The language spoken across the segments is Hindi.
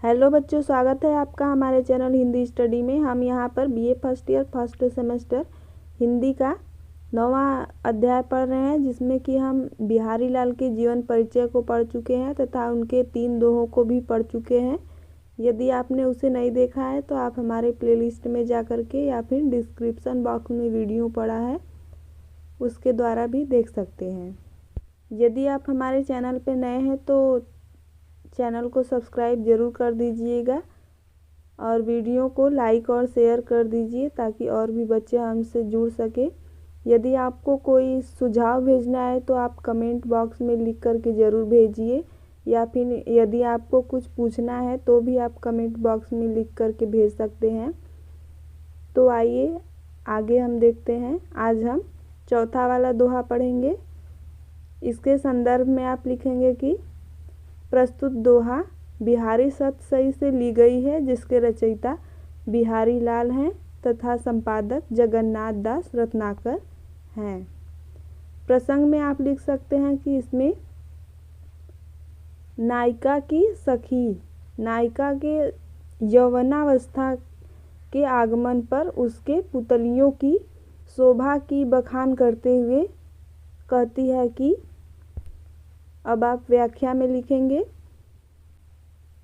हेलो बच्चों, स्वागत है आपका हमारे चैनल हिंदी स्टडी में। हम यहाँ पर BA first year first semester Hindi का 9वां अध्याय पढ़ रहे हैं, जिसमें कि हम बिहारी लाल के जीवन परिचय को पढ़ चुके हैं तथा उनके 3 दोहों को भी पढ़ चुके हैं। यदि आपने उसे नहीं देखा है तो आप हमारे प्लेलिस्ट में जा कर के या फिर डिस्क्रिप्शन बॉक्स में वीडियो पड़ा है उसके द्वारा भी देख सकते हैं। यदि आप हमारे चैनल पर नए हैं तो चैनल को सब्सक्राइब ज़रूर कर दीजिएगा और वीडियो को लाइक और शेयर कर दीजिए ताकि और भी बच्चे हमसे जुड़ सके। यदि आपको कोई सुझाव भेजना है तो आप कमेंट बॉक्स में लिख कर के ज़रूर भेजिए, या फिर यदि आपको कुछ पूछना है तो भी आप कमेंट बॉक्स में लिख कर के भेज सकते हैं। तो आइए आगे हम देखते हैं। आज हम चौथा वाला दोहा पढ़ेंगे। इसके संदर्भ में आप लिखेंगे कि प्रस्तुत दोहा बिहारी सतसई से ली गई है, जिसके रचयिता बिहारी लाल हैं तथा संपादक जगन्नाथ दास रत्नाकर हैं। प्रसंग में आप लिख सकते हैं कि इसमें नायिका की सखी नायिका के यौवनावस्था के आगमन पर उसके पुतलियों की शोभा की बखान करते हुए कहती है कि, अब आप व्याख्या में लिखेंगे।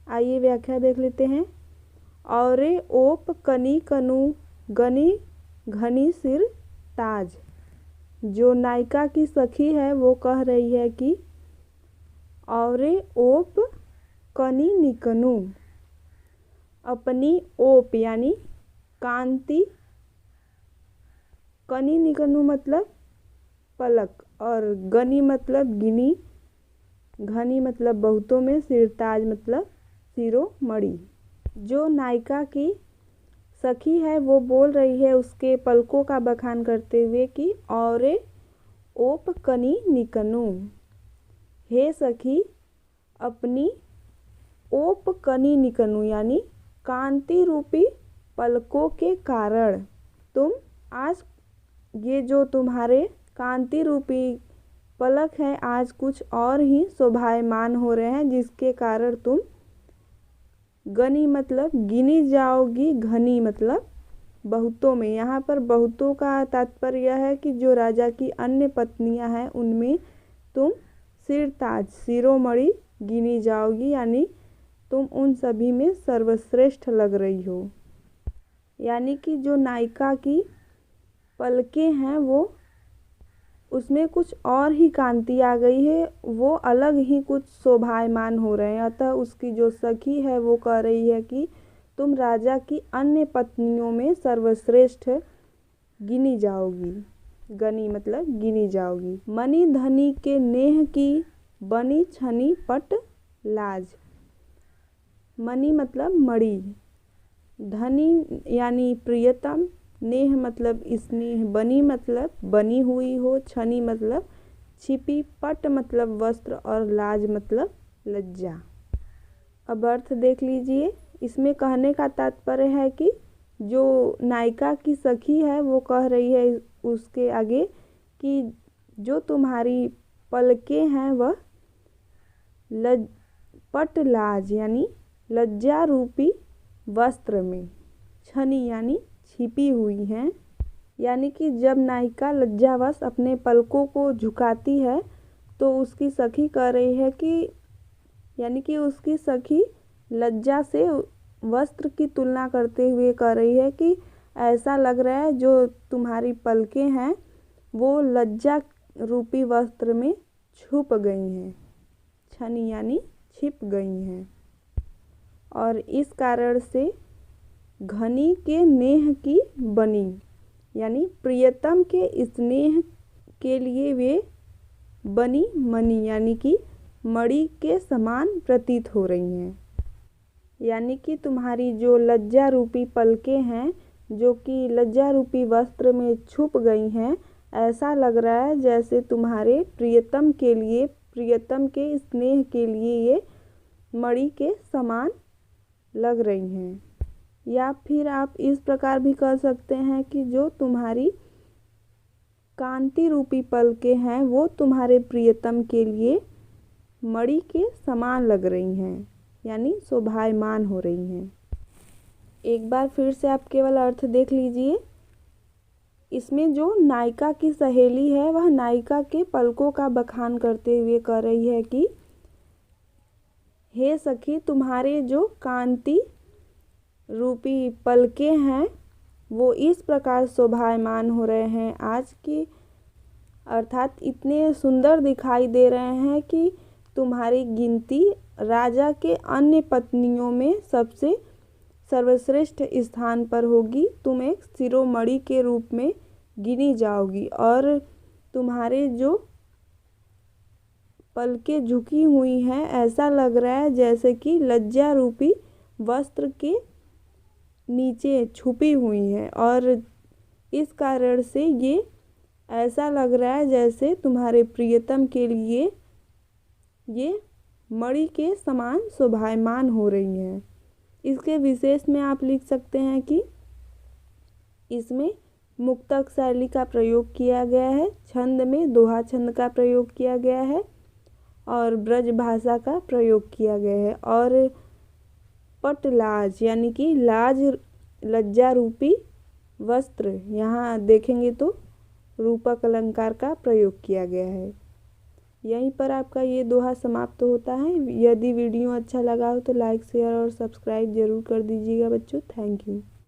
आइए व्याख्या देख लेते हैं। औरे ओप कनी कनु गनी घनी सिर ताज। जो नायिका की सखी है वो कह रही है कि औरे ओप कनी निकनु, अपनी ओप यानी कांति, कनी निकनु मतलब पलक, और गनी मतलब गिनी, घनी मतलब बहुतों में, सिरताज मतलब शिरोमणि। जो नायिका की सखी है वो बोल रही है उसके पलकों का बखान करते हुए कि औरे ओप कनी निकनु, हे सखी अपनी ओप कनी निकनु यानी कांति रूपी पलकों के कारण तुम आज ये जो तुम्हारे कांति रूपी पलक है आज कुछ और ही शोभायमान हो रहे हैं, जिसके कारण तुम गनी मतलब गिनी जाओगी, घनी मतलब बहुतों में। यहाँ पर बहुतों का तात्पर्य यह है कि जो राजा की अन्य पत्नियाँ हैं उनमें तुम सिरताज शिरोमणि गिनी जाओगी, यानी तुम उन सभी में सर्वश्रेष्ठ लग रही हो। यानी कि जो नायिका की पलकें हैं वो उसमें कुछ और ही कांति आ गई है, वो अलग ही कुछ शोभायमान हो रहे हैं। अतः उसकी जो सखी है वो कह रही है कि तुम राजा की अन्य पत्नियों में सर्वश्रेष्ठ गिनी जाओगी। गनी मतलब गिनी जाओगी। मणि धनी के नेह की बनी छनी पट लाज। मणि मतलब मणि, धनी यानी प्रियतम, नेह मतलब स्नेह, बनी मतलब बनी हुई हो, छनी मतलब छिपी, पट मतलब वस्त्र और लाज मतलब लज्जा। अब अर्थ देख लीजिए। इसमें कहने का तात्पर्य है कि जो नायिका की सखी है वो कह रही है उसके आगे कि जो तुम्हारी पलकें हैं वह पट लाज यानी लज्जा रूपी वस्त्र में, छनी यानी छिपी हुई हैं। यानी कि जब नायिका लज्जावश अपने पलकों को झुकाती है तो उसकी सखी कह रही है कि, यानी कि उसकी सखी लज्जा से वस्त्र की तुलना करते हुए कह रही है कि ऐसा लग रहा है जो तुम्हारी पलकें हैं वो लज्जा रूपी वस्त्र में छुप गई हैं, छनी यानी छिप गई हैं, और इस कारण से घनी के नेह की बनी यानी प्रियतम के स्नेह के लिए वे बनी मणि यानी कि मणि के समान प्रतीत हो रही हैं। यानी कि तुम्हारी जो लज्जा रूपी पलकें हैं जो कि लज्जा रूपी वस्त्र में छुप गई हैं, ऐसा लग रहा है जैसे तुम्हारे प्रियतम के लिए, प्रियतम के स्नेह के लिए ये मणि के समान लग रही हैं। या फिर आप इस प्रकार भी कह सकते हैं कि जो तुम्हारी कांति रूपी पलकें हैं वो तुम्हारे प्रियतम के लिए मणि के समान लग रही हैं। यानी शोभायमान हो रही हैं। एक बार फिर से आप केवल अर्थ देख लीजिए। इसमें जो नायिका की सहेली है वह नायिका के पलकों का बखान करते हुए कह रही है कि हे सखी, तुम्हारे जो कांति रूपी पलके हैं वो इस प्रकार शोभायमान हो रहे हैं आज की, अर्थात इतने सुंदर दिखाई दे रहे हैं कि तुम्हारी गिनती राजा के अन्य पत्नियों में सबसे सर्वश्रेष्ठ स्थान पर होगी। तुम एक शिरोमणि के रूप में गिनी जाओगी और तुम्हारे जो पलकें झुकी हुई हैं ऐसा लग रहा है जैसे कि लज्जा रूपी वस्त्र के नीचे छुपी हुई हैं और इस कारण से ये ऐसा लग रहा है जैसे तुम्हारे प्रियतम के लिए ये मणि के समान शोभायमान हो रही हैं। इसके विशेष में आप लिख सकते हैं कि इसमें मुक्तक शैली का प्रयोग किया गया है, छंद में दोहा छंद का प्रयोग किया गया है और ब्रज भाषा का प्रयोग किया गया है और पटलाज यानी कि लाज लज्जा रूपी वस्त्र यहाँ देखेंगे तो रूपक अलंकार का प्रयोग किया गया है। यहीं पर आपका ये दोहा समाप्त होता है। यदि वीडियो अच्छा लगा हो तो लाइक शेयर और सब्सक्राइब जरूर कर दीजिएगा बच्चों। Thank you.